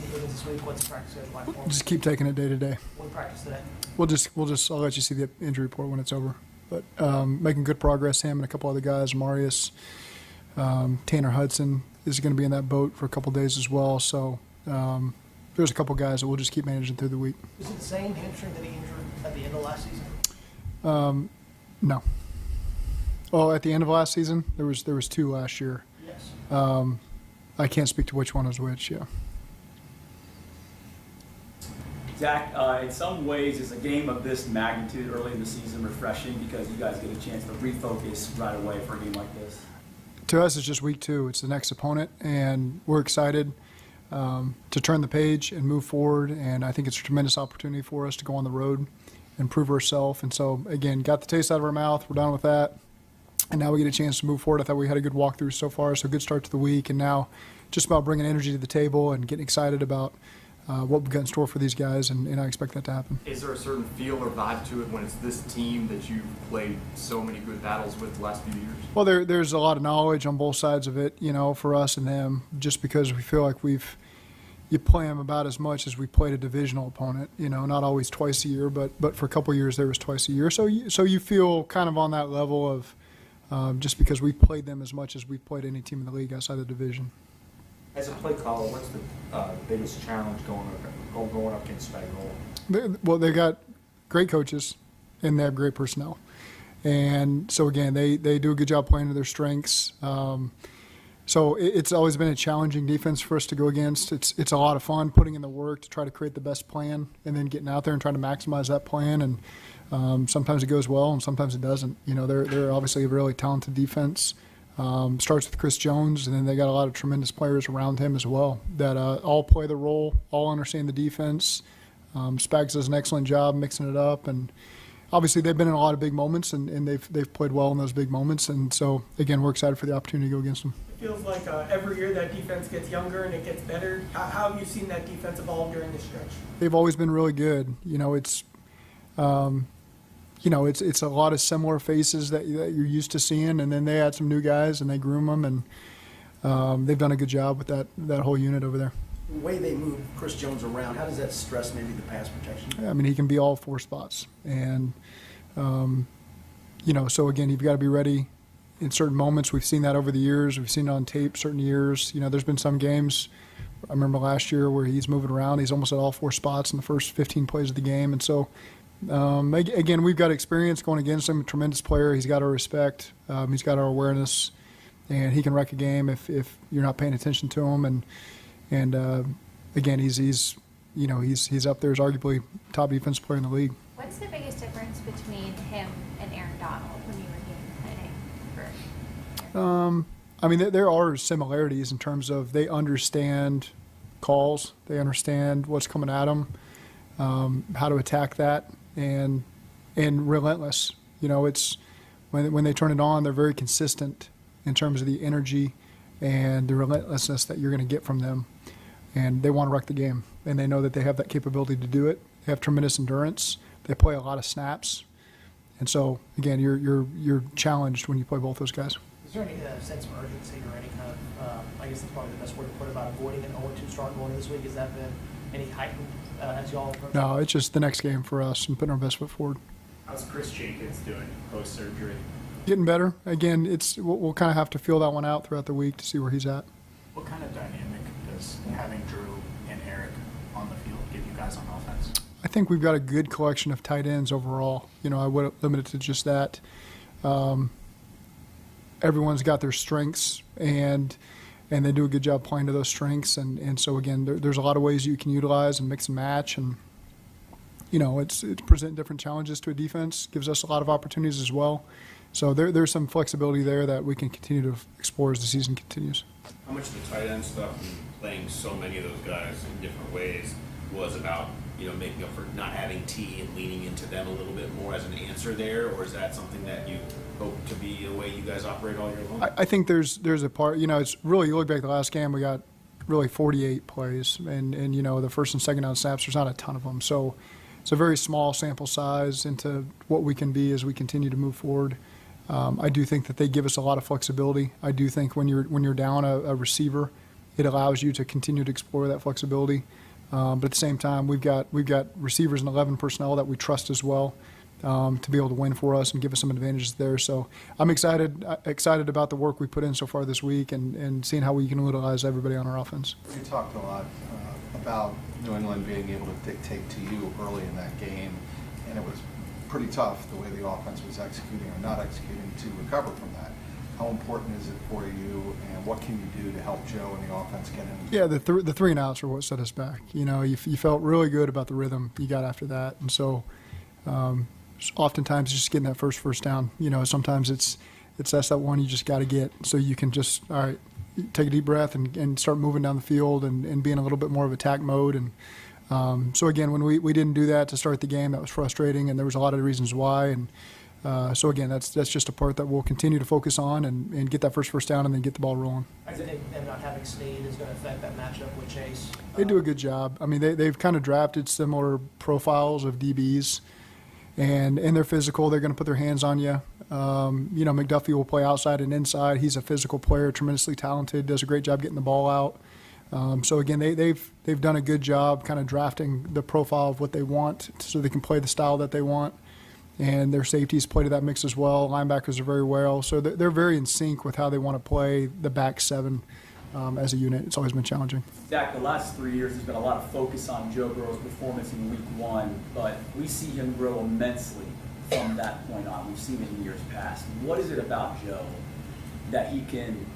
see Higgins this week? What's the practice schedule like for him? Just keep taking it day to day. What practice today? We'll just I'll let you see the injury report when it's over. But making good progress. Him and a couple other guys, Marius, Tanner Hudson is going to be in that boat for a couple days as well. So there's a couple guys that we'll just keep managing through the week. Is it the same hamstring that he injured at the end of last season? No. Well, at the end of last season, there was two last year. Yes. I can't speak to which one is which. Yeah. Zach, in some ways, is a game of this magnitude early in the season refreshing because you guys get a chance to refocus right away for a game like this? To us, it's just week 2. It's the next opponent, and we're excited to turn the page and move forward. And I think it's a tremendous opportunity for us to go on the road and prove ourselves. And so, again, got the taste out of our mouth. We're done with that. And now we get a chance to move forward. I thought we had a good walkthrough so far, so good start to the week. And now just about bringing energy to the table and getting excited about what we've got in store for these guys, and I expect that to happen. Is there a certain feel or vibe to it when it's this team that you've played so many good battles with the last few years? Well, there's a lot of knowledge on both sides of it, for us and them, just because we feel like you play them about as much as we played a divisional opponent, not always twice a year, but for a couple of years there was twice a year. So you feel kind of on that level of just because we played them as much as we've played any team in the league outside the division. As a play caller, what's the biggest challenge going up against Spagnuolo? Well, they got great coaches, and they have great personnel. And so, again, they do a good job playing to their strengths. So it's always been a challenging defense for us to go against. It's a lot of fun putting in the work to try to create the best plan and then getting out there and trying to maximize that plan. And sometimes it goes well and sometimes it doesn't. They're obviously a really talented defense. Starts with Chris Jones, and then they got a lot of tremendous players around him as well that all play the role, all understand the defense. Spags does an excellent job mixing it up, and obviously they've been in a lot of big moments, and they've played well in those big moments. And so, again, we're excited for the opportunity to go against them. It feels like every year that defense gets younger and it gets better. How have you seen that defense evolve during this stretch? They've always been really good. It's a lot of similar faces that you're used to seeing, and then they had some new guys and they groom them, and they've done a good job with that whole unit over there. The way they move Chris Jones around, how does that stress maybe the pass protection? I mean, he can be all 4 spots, and so again, you've got to be ready in certain moments. We've seen that over the years. We've seen it on tape certain years. There's been some games. I remember last year where he's moving around. He's almost at all 4 spots in the first 15 plays of the game, and so. Again, we've got experience going against him. A tremendous player. He's got our respect. He's got our awareness, and he can wreck a game if you're not paying attention to him. And again, he's up there as arguably top defensive player in the league. What's the biggest difference between him and Aaron Donald when you were game planning for? I mean, there are similarities in terms of they understand calls. They understand what's coming at them, how to attack that. And relentless. It's when they turn it on, they're very consistent in terms of the energy and the relentlessness that you're going to get from them. And they want to wreck the game, and they know that they have that capability to do it. They have tremendous endurance. They play a lot of snaps, and so again, you're challenged when you play both those guys. Is there any sense of urgency or any kind of, I guess that's probably the best word to put it, about avoiding an 0-2 start going this week? Has that been any heightened as y'all approach? No, it's just the next game for us and putting our best foot forward. How's Chris Jenkins doing post-surgery? Getting better. Again, we'll kind of have to feel that one out throughout the week to see where he's at. What kind of dynamic does having Drew and Eric on the field give you guys on offense? I think we've got a good collection of tight ends overall. I would limit it to just that. Everyone's got their strengths, and they do a good job playing to those strengths. And so, again, there's a lot of ways you can utilize and mix and match. And, it's presenting different challenges to a defense, gives us a lot of opportunities as well. So there's some flexibility there that we can continue to explore as the season continues. How much of the tight end stuff and playing so many of those guys in different ways was about, making up for not having T and leaning into them a little bit more as an answer there? Or is that something that you hope to be the way you guys operate all year long? I think there's a part, it's really, you look back at the last game, we got really 48 plays. And the first and second down snaps, there's not a ton of them. So it's a very small sample size into what we can be as we continue to move forward. I do think that they give us a lot of flexibility. I do think when you're down a receiver, it allows you to continue to explore that flexibility. But at the same time, we've got receivers and 11 personnel that we trust as well to be able to win for us and give us some advantages there. So I'm excited about the work we put in so far this week and seeing how we can utilize everybody on our offense. You talked a lot about New England being able to dictate to you early in that game, and it was pretty tough the way the offense was executing or not executing to recover from that. How important is it for you, and what can you do to help Joe and the offense get in? Yeah, the 3 and outs are what set us back. You know, you felt really good about the rhythm you got after that, and so oftentimes just getting that first down. You know, sometimes it's that's that one you just got to get, so you can just take a deep breath and start moving down the field and be in a little bit more of attack mode. And so again, when we didn't do that to start the game, that was frustrating, and there was a lot of reasons why. And so again, that's just a part that we'll continue to focus on and get that first down and then get the ball rolling. I think them not having Snead is going to affect that matchup with Chase. They do a good job. I mean, they've kind of drafted similar profiles of DBs, and they're physical. They're going to put their hands on you. You know, McDuffie will play outside and inside. He's a physical player, tremendously talented, does a great job getting the ball out. So again, they've done a good job kind of drafting the profile of what they want so they can play the style that they want. And their safeties play to that mix as well. Linebackers are very well. So they're very in sync with how they want to play the back seven as a unit. It's always been challenging. Zach, the last 3 years, there's been a lot of focus on Joe Burrow's performance in week 1, but we see him grow immensely from that point on. We've seen it in years past. What is it about Joe that he can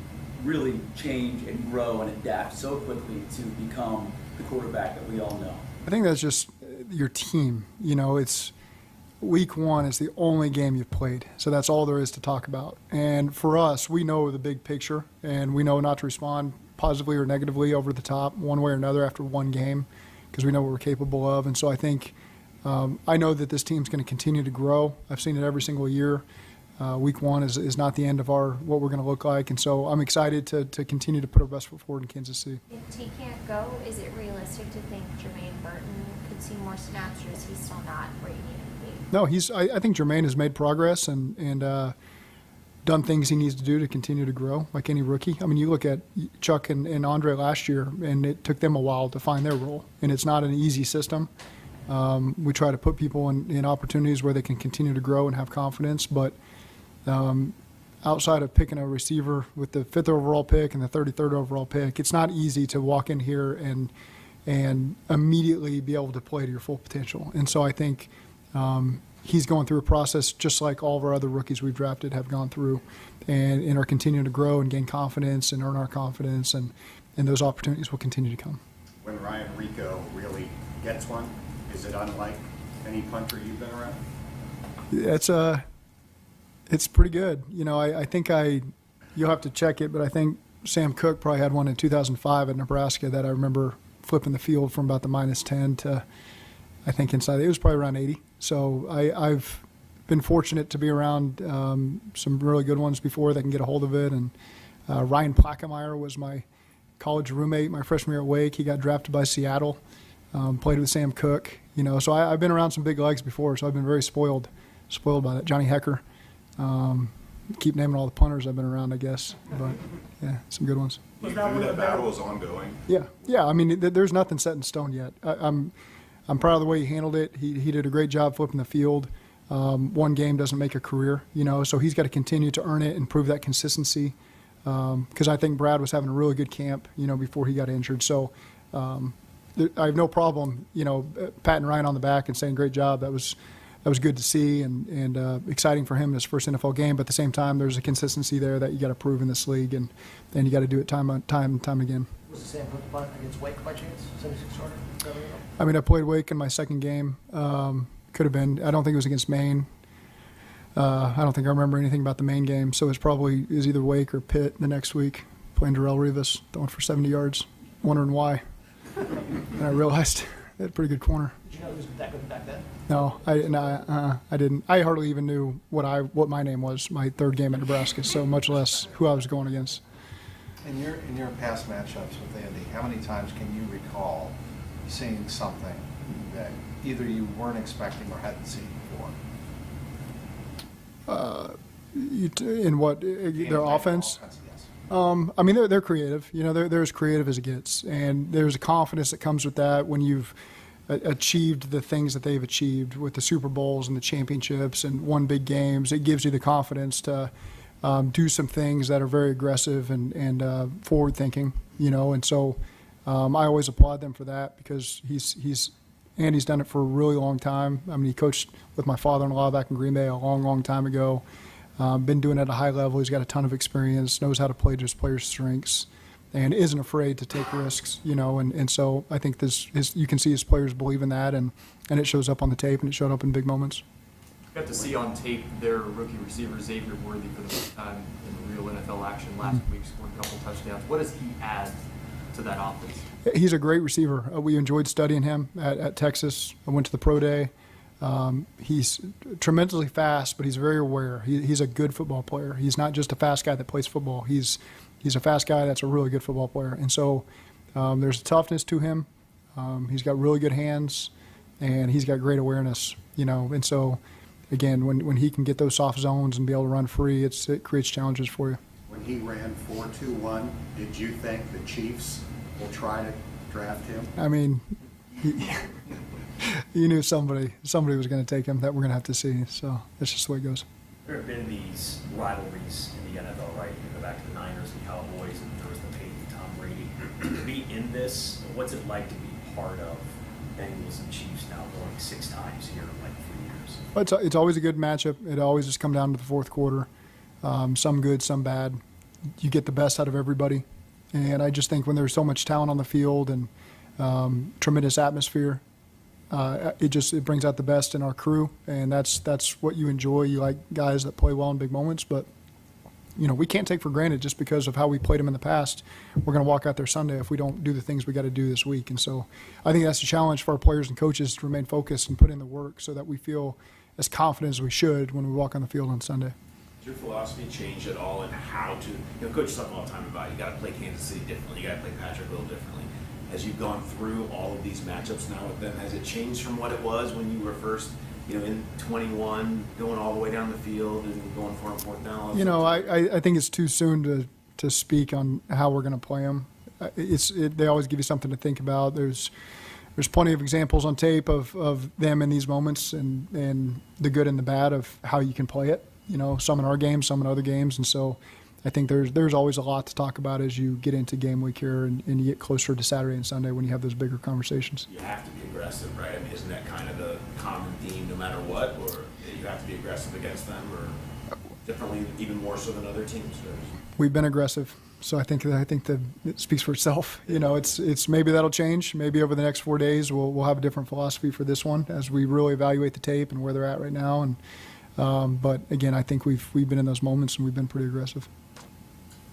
really change and grow and adapt so quickly to become the quarterback that we all know? I think that's just your team. You know, it's week 1 is the only game you've played, so that's all there is to talk about. And for us, we know the big picture, and we know not to respond positively or negatively over the top one way or another after one game because we know what we're capable of. And so I think I know that this team's going to continue to grow. I've seen it every single year. Week 1 is not the end of what we're going to look like, and so I'm excited to continue to put our best foot forward in Kansas City. If T can't go, is it realistic to think Jermaine Burton could see more snaps, or is he still not where you need him to be? No, I think Jermaine has made progress and done things he needs to do to continue to grow, like any rookie. I mean, you look at Chuck and Andre last year, and it took them a while to find their role, and it's not an easy system. We try to put people in opportunities where they can continue to grow and have confidence, but outside of picking a receiver with the 5th overall pick and the 33rd overall pick, it's not easy to walk in here and immediately be able to play to your full potential. And so I think he's going through a process just like all of our other rookies we've drafted have gone through and are continuing to grow and gain confidence and earn our confidence, and those opportunities will continue to come. When Ryan Rico really gets one, is it unlike any punter you've been around? It's pretty good. You know, I think you'll have to check it, but I think Sam Cook probably had one in 2005 at Nebraska that I remember flipping the field from about the -10 to, I think inside, it was probably around 80. So I've been fortunate to be around some really good ones before that can get a hold of it. And Ryan Plackemeier was my college roommate my freshman year at Wake. He got drafted by Seattle, played with Sam Cook. You know, so I've been around some big legs before, so I've been very spoiled by that. Johnny Hecker. Keep naming all the punters I've been around, I guess. But, yeah, some good ones. You knew that battle was ongoing. Yeah. I mean, there's nothing set in stone yet. I'm proud of the way he handled it. He did a great job flipping the field. One game doesn't make a career, you know, so he's got to continue to earn it and prove that consistency. Because I think Brad was having a really good camp, you know, before he got injured. So I have no problem, you know, patting Ryan on the back and saying great job. That was good to see and exciting for him in his first NFL game. But at the same time, there's a consistency there that you got to prove in this league, and then you got to do it time again. Was the Sam Cook punt against Wake by chance? 76 starter? I mean, I played Wake in my second game. Could have been. I don't think it was against Maine. I don't think I remember anything about the Maine game. So it was either Wake or Pitt the next week. Playing Darrell Rivas, throwing for 70 yards, wondering why. And I realized they had a pretty good corner. Did you know he was that good back then? No, I didn't. I hardly even knew what my name was my third game at Nebraska, so much less who I was going against. In your past matchups with Andy, how many times can you recall seeing something that either you weren't expecting or hadn't seen before? In what? Their offense? Yes. I mean, they're creative. You know, they're as creative as it gets, and there's a confidence that comes with that when you've achieved the things that they've achieved with the Super Bowls and the championships and won big games. It gives you the confidence to do some things that are very aggressive and forward thinking. You know, and so I always applaud them for that because he's done it for a really long time. I mean, he coached with my father-in-law back in Green Bay a long time ago. Been doing it at a high level. He's got a ton of experience, knows how to play to his players' strengths, and isn't afraid to take risks, you know. And so I think you can see his players believe in that, and it shows up on the tape, and it showed up in big moments. Got to see on tape their rookie receiver, Xavier Worthy, for the first time in real NFL action last week, scored a couple touchdowns. What does he add to that offense? He's a great receiver. We enjoyed studying him at Texas. I went to the pro day. He's tremendously fast, but he's very aware. He's a good football player. He's not just a fast guy that plays football. He's a fast guy that's a really good football player. And so there's a toughness to him. He's got really good hands, and he's got great awareness, you know. And so, again, when he can get those soft zones and be able to run free, it creates challenges for you. When he ran 4.21, did you think the Chiefs will try to draft him? I mean, you knew somebody was going to take him that we're going to have to see. So that's just the way it goes. There have been these rivalries in the NFL, right? You go back to the Niners and Cowboys, and there was the Peyton Tom Brady. To be in this, what's it like to be part of Bengals and Chiefs now going 6 times here in like 3 years? It's always a good matchup. It always just comes down to the fourth quarter. Some good, some bad. You get the best out of everybody. And I just think when there's so much talent on the field and tremendous atmosphere, it brings out the best in our crew, and that's what you enjoy. You like guys that play well in big moments, but you know, we can't take for granted just because of how we played them in the past. We're going to walk out there Sunday if we don't do the things we got to do this week. And so I think that's a challenge for our players and coaches to remain focused and put in the work so that we feel as confident as we should when we walk on the field on Sunday. Does your philosophy change at all in how to, coaches talk all the time about you got to play Kansas City differently, you got to play Patrick a little differently. As you've gone through all of these matchups now with them, has it changed from what it was when you were first, in 21, going all the way down the field and going for a fourth down? I think it's too soon to speak on how we're going to play them. They always give you something to think about. There's plenty of examples on tape of them in these moments and the good and the bad of how you can play it. Some in our games, some in other games, and so I think there's always a lot to talk about as you get into game week here and you get closer to Saturday and Sunday when you have those bigger conversations. You have to be aggressive, right? I mean, isn't that kind of the common theme no matter what? Or you have to be aggressive against them or differently, even more so than other teams? We've been aggressive, so I think that it speaks for itself. It's maybe that'll change. Maybe over the next 4 days we'll have a different philosophy for this one as we really evaluate the tape and where they're at right now. And but again, I think we've been in those moments and we've been pretty aggressive.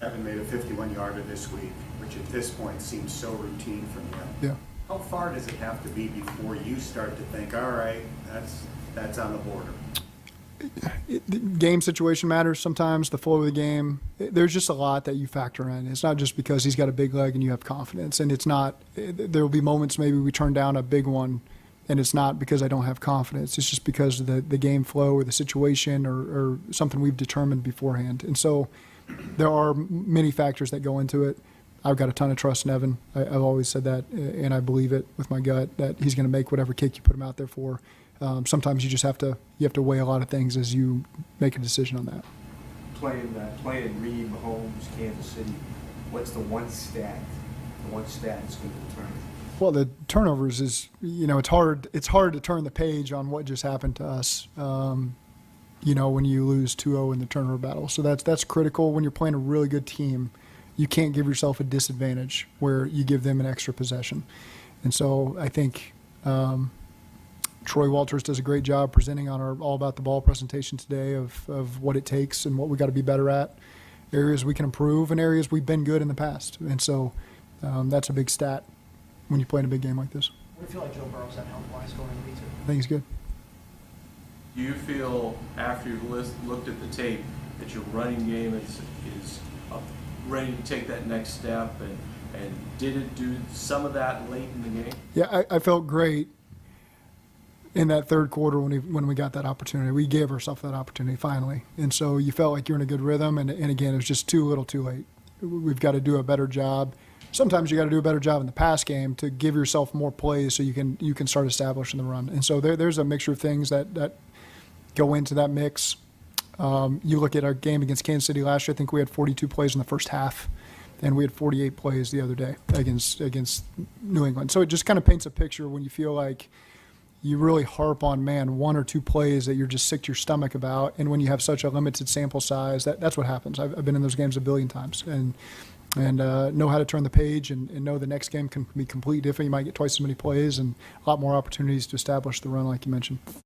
Evan made a 51-yarder this week, which at this point seems so routine from him. Yeah. How far does it have to be before you start to think, all right, that's on the border? The game situation matters sometimes, the flow of the game. There's just a lot that you factor in. It's not just because he's got a big leg and you have confidence. And it's not, there will be moments maybe we turn down a big one and it's not because I don't have confidence. It's just because of the game flow or the situation or something we've determined beforehand. And so there are many factors that go into it. I've got a ton of trust in Evan. I've always said that, and I believe it with my gut that he's going to make whatever kick you put him out there for. Sometimes you just have to weigh a lot of things as you make a decision on that. Playing Reed, Mahomes, Kansas City, what's the one stat that's going to determine? Well, the turnovers is, it's hard to turn the page on what just happened to us. When you lose 2-0 in the turnover battle. So that's critical when you're playing a really good team. You can't give yourself a disadvantage where you give them an extra possession. And so I think Troy Walters does a great job presenting on our All About the Ball presentation today of what it takes and what we got to be better at, areas we can improve, and areas we've been good in the past. And so that's a big stat when you play in a big game like this. What do you feel like Joe Burrow's at health-wise going into week 2? I think he's good. Do you feel, after you've looked at the tape, that your running game is ready to take that next step? And did it do some of that late in the game? Yeah, I felt great in that third quarter when we got that opportunity. We gave ourselves that opportunity finally. And so you felt like you're in a good rhythm. And again, it was just too little too late. we've got to do a better job. Sometimes you got to do a better job in the pass game to give yourself more plays so you can start establishing the run. And so there's a mixture of things that go into that mix. You look at our game against Kansas City last year, I think we had 42 plays in the first half, and we had 48 plays the other day against New England. So it just kind of paints a picture when you feel like you really harp on, man, 1 or 2 plays that you're just sick to your stomach about, and when you have such a limited sample size, that's what happens. I've been in those games a billion times, and know how to turn the page and know the next game can be completely different. You might get twice as many plays and a lot more opportunities to establish the run like you mentioned.